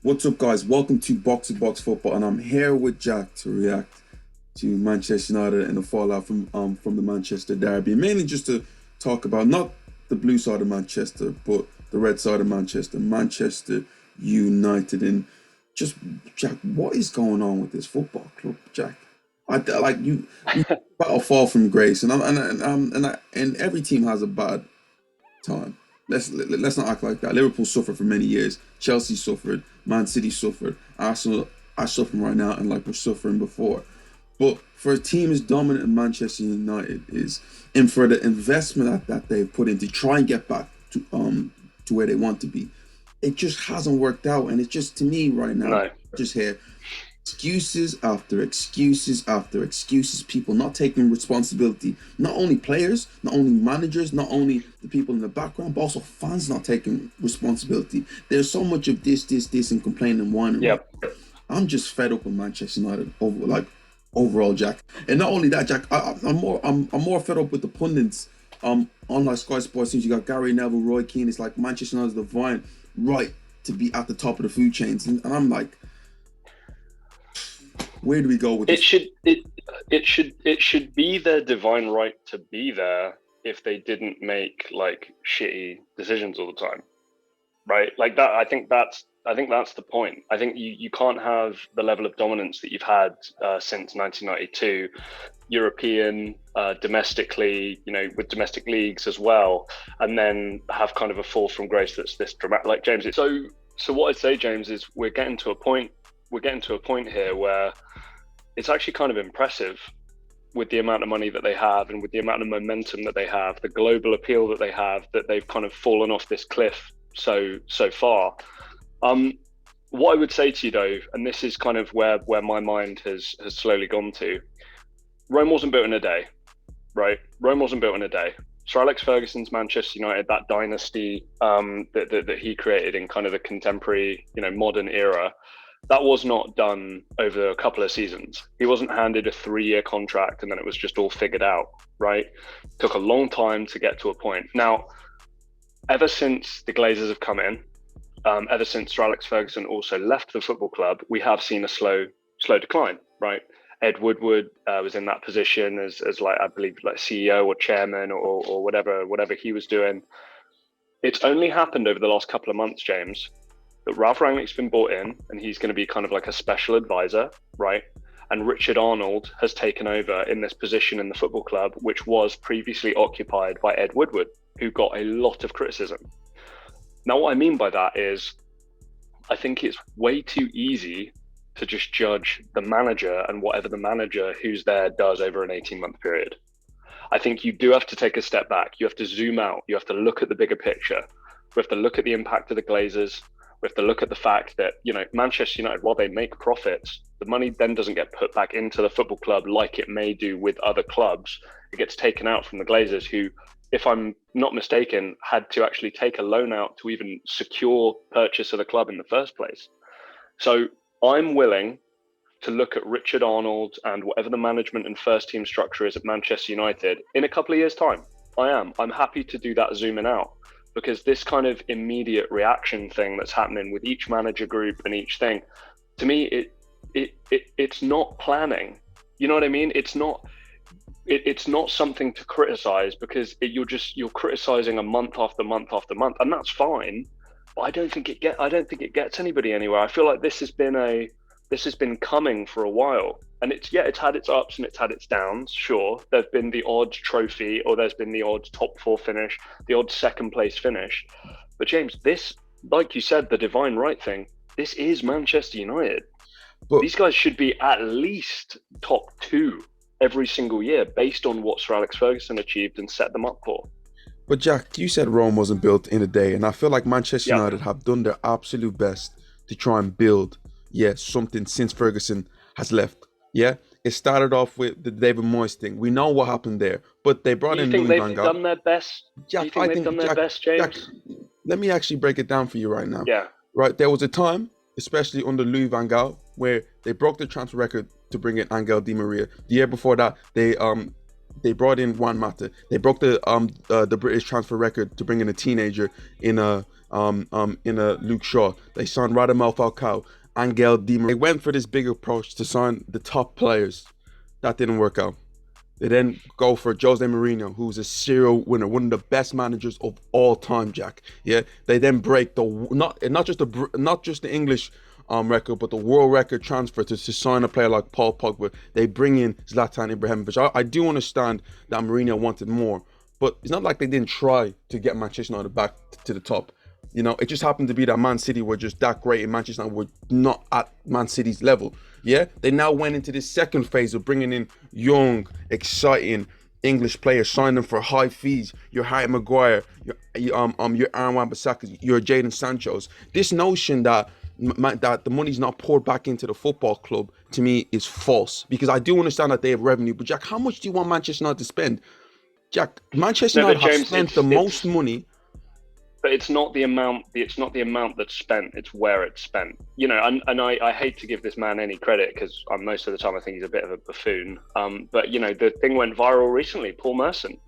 What's up, guys? Welcome to Box Football, and I'm here with Jack to react to Manchester United and the fallout from the Manchester derby. Mainly just to talk about not the blue side of Manchester, but the red side of Manchester, Manchester United, and just Jack, what is going on with this football club, Jack? Like you battle fall from grace, and every team has a bad time. Let's not act like that. Liverpool suffered for many years. Chelsea suffered. Man City suffered. Arsenal are suffering right now, and like we're suffering before. But for a team as dominant as Manchester United is, and for the investment that they've put in to try and get back to where they want to be, it just hasn't worked out. And it's just, to me right now, No. just here excuses after excuses after excuses, people not taking responsibility, not only players, not only managers, not only the people in the background, but also fans not taking responsibility. There's so much of this and complaining and whining, right? Yep. I'm just fed up with Manchester United overall, Jack. And not only that, Jack, I'm more fed up with the pundits on like Sky Sports. Since you got Gary Neville, Roy Keane, it's like Manchester United's the divine right to be at the top of the food chains, and I'm like, where do we go with It this? should be their divine right to be there if they didn't make like shitty decisions all the time. Right? Like that I think that's the point. I think you can't have the level of dominance that you've had since 1992, European, domestically, with domestic leagues as well, and then have kind of a fall from grace that's this dramatic. Like James, so what I'd say, James, is we're getting to a point here where it's actually kind of impressive with the amount of money that they have and with the amount of momentum that they have, the global appeal that they have, that they've kind of fallen off this cliff so far. What I would say to you though, and this is kind of where my mind has slowly gone to, Rome wasn't built in a day, right? Rome wasn't built in a day. Sir Alex Ferguson's Manchester United, that dynasty that he created in kind of the contemporary, modern era, that was not done over a couple of seasons. He wasn't handed a 3-year contract and then it was just all figured out, right? It took a long time to get to a point. Now, ever since the Glazers have come in, ever since Sir Alex Ferguson also left the football club, we have seen a slow decline, right? Ed Woodward was in that position as like, I believe, like CEO or chairman or whatever he was doing. It's only happened over the last couple of months, James, that Ralf Rangnick's been brought in and he's going to be kind of like a special advisor, right? And Richard Arnold has taken over in this position in the football club, which was previously occupied by Ed Woodward, who got a lot of criticism. Now, what I mean by that is I think it's way too easy to just judge the manager and whatever the manager who's there does over an 18-month period. I think you do have to take a step back. You have to zoom out. You have to look at the bigger picture. We have to look at the impact of the Glazers. We have to look at the fact that, Manchester United, while they make profits, the money then doesn't get put back into the football club like it may do with other clubs. It gets taken out from the Glazers, who, if I'm not mistaken, had to actually take a loan out to even secure purchase of the club in the first place. So I'm willing to look at Richard Arnold and whatever the management and first team structure is at Manchester United in a couple of years' time. I'm happy to do that zooming out, because this kind of immediate reaction thing that's happening with each manager group and each thing, to me, it's not planning. You know what I mean? It's not something to criticize, because you're criticizing a month after month after month, and that's fine. But I don't think it gets anybody anywhere. I feel like this has been coming for a while, and it's had its ups and it's had its downs. Sure, there's been the odd trophy, or there's been the odd top 4 finish, the odd second place finish. But James, this, like you said, the divine right thing, this is Manchester United. But These guys should be at least top 2 every single year based on what Sir Alex Ferguson achieved and set them up for. but Jack, you said Rome wasn't built in a day, and I feel like Manchester Yeah. United have done their absolute best to try and build, something since Ferguson has left. Yeah, it started off with the David Moyes thing. We know what happened there, but they Do brought you in think Louis Van they've Gaal. done their best? Do Jack, you I think they've done think their best, Jack, James? let me actually break it down for you right now. Yeah. Right, there was a time, especially under Louis Van Gaal, where they broke the transfer record to bring in Angel Di Maria. The year before that, they brought in Juan Mata. They broke the British transfer record to bring in a teenager in in a Luke Shaw. They signed Radamel Falcao, Angel Di Maria. They went for this big approach to sign the top players. That didn't work out. They then go for Jose Mourinho, who's a serial winner, one of the best managers of all time, Jack. Yeah. They then break the not just the English record, but the world record transfer to sign a player like Paul Pogba. They bring in Zlatan Ibrahimovic. I do understand that Mourinho wanted more, but it's not like they didn't try to get Manchester United back to the top. You know, it just happened to be that Man City were just that great, and Manchester United were not at Man City's level. Yeah, they now went into this second phase of bringing in young, exciting English players, signing them for high fees. Your Harry Maguire, your Aaron Wan-Bissaka, your Jadon Sancho's. This notion that the money's not poured back into the football club, to me, is false. Because I do understand that they have revenue, but Jack, how much do you want Manchester United to spend? Jack, Manchester United have spent the most money. But it's not the amount. It's not the amount that's spent. It's where it's spent. You know, and I hate to give this man any credit because most of the time I think he's a bit of a buffoon. But you know, the thing went viral recently. Paul Merson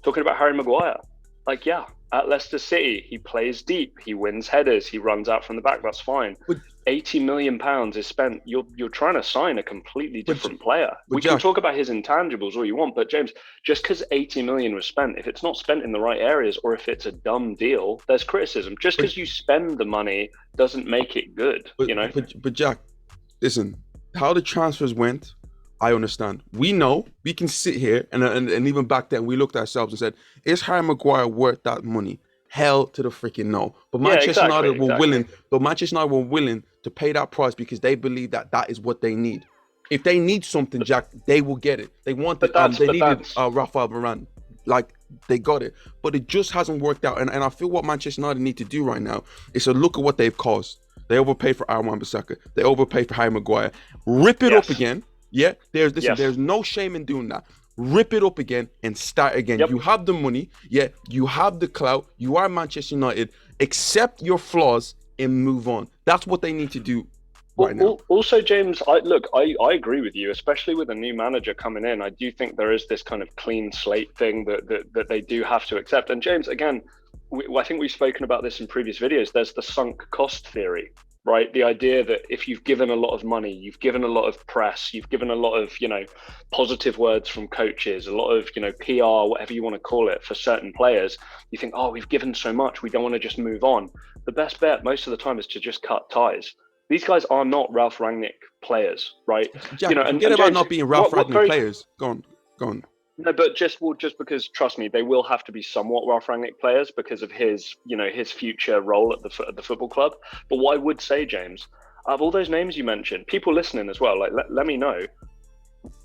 talking about Harry Maguire. Like, yeah, at Leicester City, he plays deep. He wins headers. He runs out from the back. That's fine. But £80 million is spent. You're trying to sign a completely different player. We can talk about his intangibles all you want, but James, just because 80 million was spent, if it's not spent in the right areas or if it's a dumb deal, there's criticism. Just because you spend the money doesn't make it good. You know. But Jack, listen, how the transfers went, I understand. We know we can sit here and even back then we looked at ourselves and said, is Harry Maguire worth that money? Hell to the freaking no. But Manchester United were willing. But Manchester United were willing to pay that price because they believe that is what they need. If they need something, Jack, they will get it. They wanted. They needed Rafael Varane. Like, they got it, but it just hasn't worked out. And I feel what Manchester United need to do right now is to look at what they've caused. They overpaid for Aaron Wan-Bissaka. They overpaid for Harry Maguire. Rip it up again. Yeah, there's no shame in doing that. Rip it up again and start again. You have the money, you have the clout, you are Manchester United. Accept your flaws and move on. That's what they need to do right now. Also, James, I agree with you, especially with a new manager coming in. I do think there is this kind of clean slate thing that they do have to accept. And James, again, I think we've spoken about this in previous videos. There's the sunk cost theory. Right, the idea that if you've given a lot of money, you've given a lot of press, you've given a lot of, you know, positive words from coaches, a lot of, you know, PR, whatever you want to call it, for certain players, you think, oh, we've given so much, we don't want to just move on. The best bet most of the time is to just cut ties. These guys are not Ralf Rangnick players, right? Jack, you know, forget about James, not being Ralf Rangnick players. Go on. No, but just because, trust me, they will have to be somewhat Ralf Rangnick players because of his, you know, his future role at the football club. But what I would say, James, out of all those names you mentioned, people listening as well, like let me know,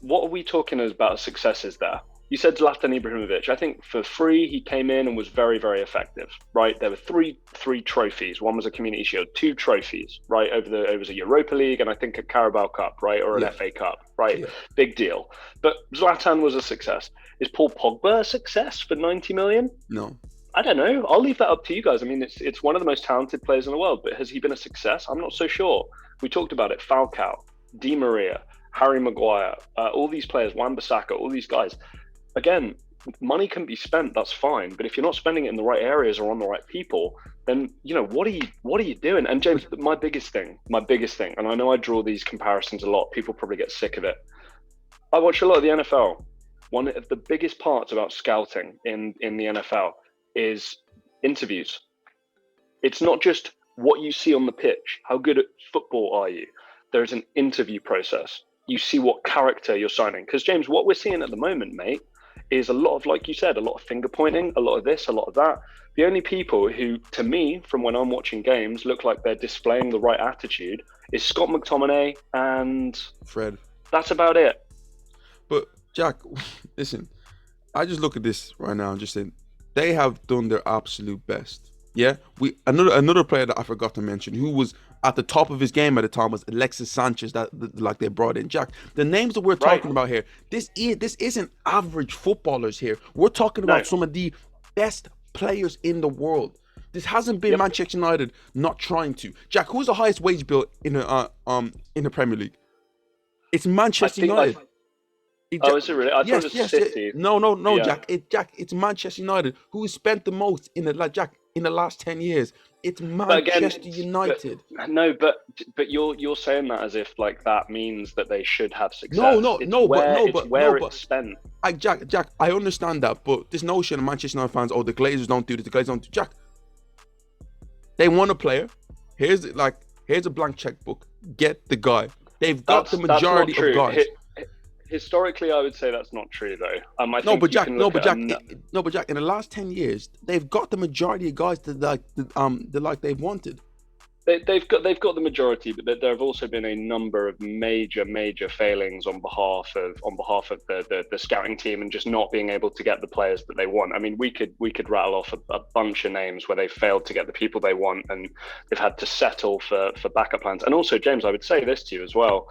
what are we talking about successes there? You said Zlatan Ibrahimovic. I think for free, he came in and was very, very effective, right? There were three trophies. One was a Community Shield, 2 trophies, right? It was a Europa League and I think a Carabao Cup, right? Or an FA Cup, right? Yeah. Big deal. But Zlatan was a success. Is Paul Pogba a success for 90 million? No. I don't know. I'll leave that up to you guys. I mean, it's one of the most talented players in the world, but has he been a success? I'm not so sure. We talked about it. Falcao, Di Maria, Harry Maguire, all these players, Wan-Bissaka, all these guys. Again, money can be spent, that's fine. But if you're not spending it in the right areas or on the right people, then, you know, what are you doing? And James, my biggest thing, and I know I draw these comparisons a lot, people probably get sick of it. I watch a lot of the NFL. One of the biggest parts about scouting in the NFL is interviews. It's not just what you see on the pitch. How good at football are you? There's an interview process. You see what character you're signing. Because James, what we're seeing at the moment, mate, is a lot of, like you said, a lot of finger pointing, a lot of this, a lot of that. The only people who, to me, from when I'm watching games, look like they're displaying the right attitude is Scott McTominay and Fred. That's about it. But Jack, listen, I just look at this right now and just say they have done their absolute best. Yeah, another player that I forgot to mention who was at the top of his game at the time was Alexis Sanchez that they brought in. Jack, the names that we're talking about here, this isn't average footballers here. We're talking about some of the best players in the world. This hasn't been Manchester United not trying to. Jack, who's the highest wage bill in the Premier League? It's Manchester United. Is it really? I thought it was City. No, yeah. Jack. It's Manchester United who spent the most in the last 10 years It's But again, Manchester United. but you're saying that as if like that means that they should have No, success. no, no, but no, It's but no, where but it's spent. Jack, I understand that, but this notion of Manchester United fans, oh, the Glazers don't do this, the Glazers don't do. Jack, they want a player. Here's a blank checkbook. Get the guy. They've got the That's not majority of true. guys. Historically, I would say that's not true, though. I No, think but you Jack, can no, look but at Jack, no, but Jack. In the last 10 years, they've got the majority of guys that they've wanted. they've got the majority, but there have also been a number of major failings on behalf of the scouting team and just not being able to get the players that they want. I mean, we could rattle off a bunch of names where they failed to get the people they want and they've had to settle for backup plans. And also, James, I would say this to you as well.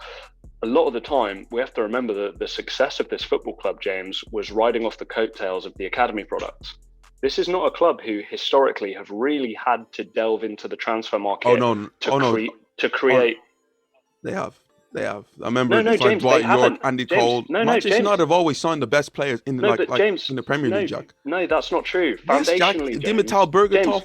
A lot of the time, we have to remember that the success of this football club, James, was riding off the coattails of the academy products. This is not a club who historically have really had to delve into the transfer market to create. They have. I remember No, they signed James, they Dwight York, haven't. Andy James, Cole. no, Manchester James. United have always signed the best players in No, but James, in the Premier League, Jack. No, that's not true. Yes, Jack. Foundationally, Dimitar Berbatov.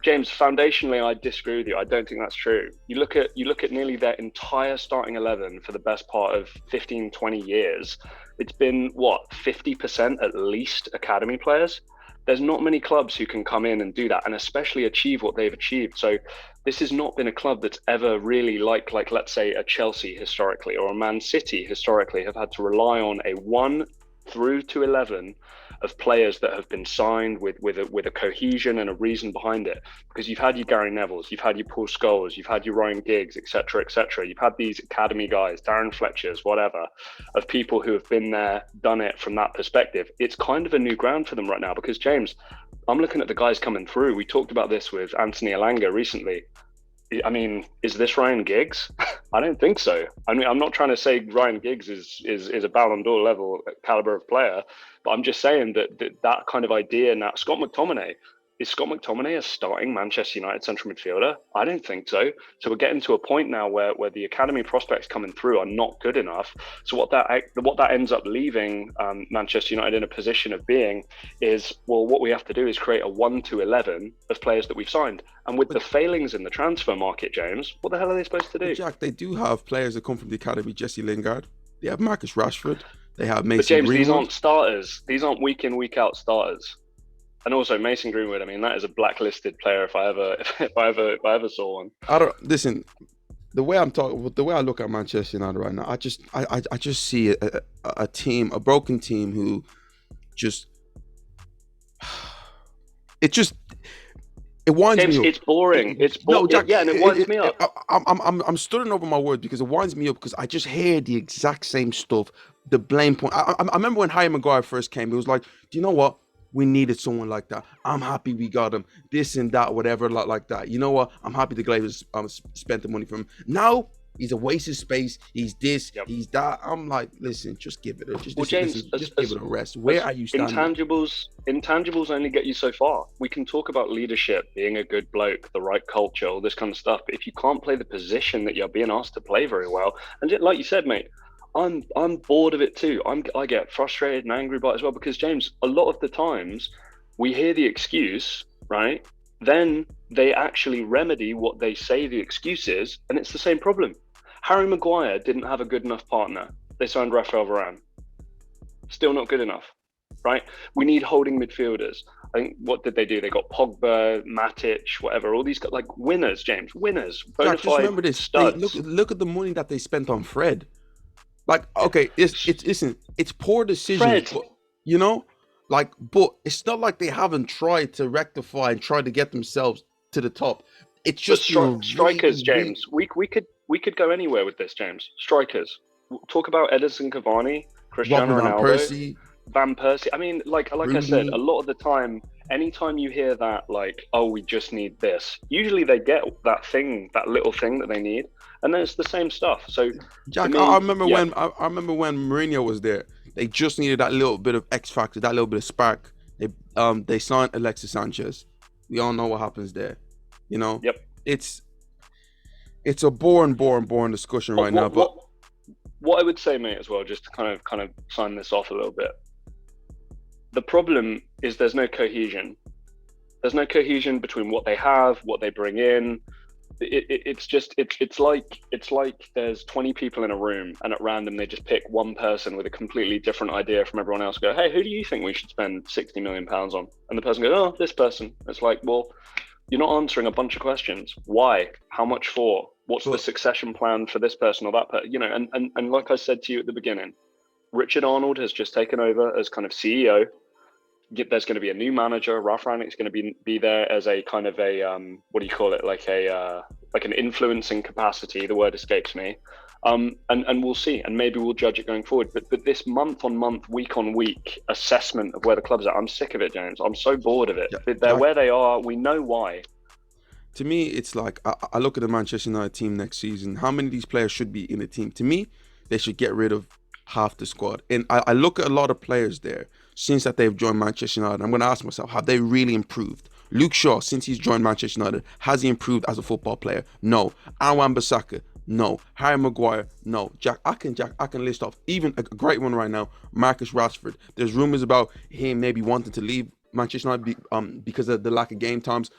James, foundationally, I disagree with you. I don't think that's true. You look at nearly their entire starting 11 for the best part of 15, 20 years. It's been, 50% at least academy players? There's not many clubs who can come in and do that and especially achieve what they've achieved. So this has not been a club that's ever really like let's say, a Chelsea historically or a Man City historically have had to rely on a 1 through to 11 of players that have been signed with a cohesion and a reason behind it. Because you've had your Gary Nevilles, you've had your Paul Scholes, you've had your Ryan Giggs, etc. You've had these academy guys, Darren Fletchers, whatever, of people who have been there, done it from that perspective. It's kind of a new ground for them right now because, James, I'm looking at the guys coming through. We talked about this with Anthony Elanga recently. I mean, is this Ryan Giggs? I don't think so. I mean, I'm not trying to say Ryan Giggs is a Ballon d'Or level caliber of player, but I'm just saying that kind of idea now. Is Scott McTominay a starting Manchester United central midfielder? I don't think so. So we're getting to a point now where the academy prospects coming through are not good enough. So what that ends up leaving Manchester United in a position of being is, well, what we have to do is create a 1 to 11 of players that we've signed. And with the failings in the transfer market, James, what the hell are they supposed to do? Jack, they do have players that come from the academy. Jesse Lingard. They have Marcus Rashford. They have Mason But James, Greenwood. These aren't starters. These aren't week in, week out starters. And also Mason Greenwood. I mean, that is a blacklisted player if I ever saw one. I don't listen. The way I look at Manchester United right now, I just see a team, a broken team who just it winds James, me up. It's boring. It's boring. No, Jack, yeah, and it winds me up. I'm stuttering over my words because it winds me up because I just hear the exact same stuff. The blame point. I remember when Harry Maguire first came, it was like, do you know what? We needed someone like that. I'm happy we got him. This and that, whatever, like that. You know what? I'm happy the Glazers spent the money for him. Now he's a waste of space. He's this. Yep. He's that. I'm like, listen, just give it. Just give it a rest. Where are you standing? Intangibles only get you so far. We can talk about leadership, being a good bloke, the right culture, all this kind of stuff. But if you can't play the position that you're being asked to play very well, and like you said, mate, I'm bored of it too. I get frustrated and angry by it as well because, James, a lot of the times we hear the excuse, right? Then they actually remedy what they say the excuse is, and it's the same problem. Harry Maguire didn't have a good enough partner. They signed Rafael Varane. Still not good enough, right? We need holding midfielders. I think, what did they do? They got Pogba, Matic, whatever. All these like winners, James, winners. Jack, just remember this. Look at the money that they spent on Fred. Like, okay, it's poor decisions, but, you know, like, but it's not like they haven't tried to rectify and try to get themselves to the top. It's just strikers, James. We could go anywhere with this, James. Strikers. Talk about Edison Cavani, Cristiano Ronaldo, Van Persie. I mean, like I said, a lot of the time, anytime you hear that, like, oh, we just need this, usually they get that little thing that they need. And then it's the same stuff. So, Jack, I remember when Mourinho was there. They just needed that little bit of X factor, that little bit of spark. They signed Alexis Sanchez. We all know what happens there. You know. Yep. It's a boring discussion right now. But what I would say, mate, as well, just to kind of sign this off a little bit. The problem is there's no cohesion. There's no cohesion between what they have, what they bring in. It's like there's 20 people in a room, and at random they just pick one person with a completely different idea from everyone else. Go, hey, who do you think we should spend 60 million pounds on? And the person goes, oh, this person. It's like, well, you're not answering a bunch of questions. Why? How much for? What's the But succession plan for this person or that person? And like I said to you at the beginning, Richard Arnold has just taken over as kind of CEO. There's going to be a new manager. Ralf Rangnick's going to be there as a kind of a what do you call it? Like an influencing capacity. The word escapes me. And we'll see, and maybe we'll judge it going forward. But this month on month, week on week assessment of where the club's at, I'm sick of it, James. I'm so bored of it. yeah, They're where they are. We know why. to me, it's like I look at the Manchester United team next season. How many of these players should be in the team? To me, they should get rid of half the squad. And I look at a lot of players there since that they've joined Manchester United. I'm going to ask myself, have they really improved? Luke Shaw, since he's joined Manchester United, has he improved as a football player? No. Wan-Bissaka, no. Harry Maguire, no. I can list off even a great one right now, Marcus Rashford. There's rumors about him maybe wanting to leave Manchester United because of the lack of game times.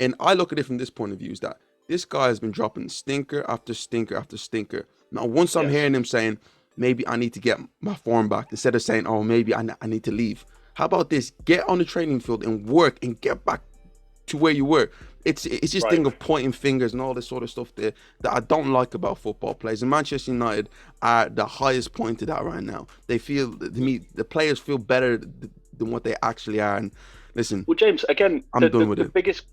And I look at it from this point of view, is that this guy has been dropping stinker after stinker after stinker. Now, once I'm hearing him saying, maybe I need to get my form back, instead of saying, oh, maybe I need to leave. How about this? Get on the training field and work and get back to where you were. It's this thing of pointing fingers and all this sort of stuff there that I don't like about football players. And Manchester United are the highest point to that right now. They feel, to me, the players feel better than what they actually are. And listen, Well, James, again, I'm done with the it. biggest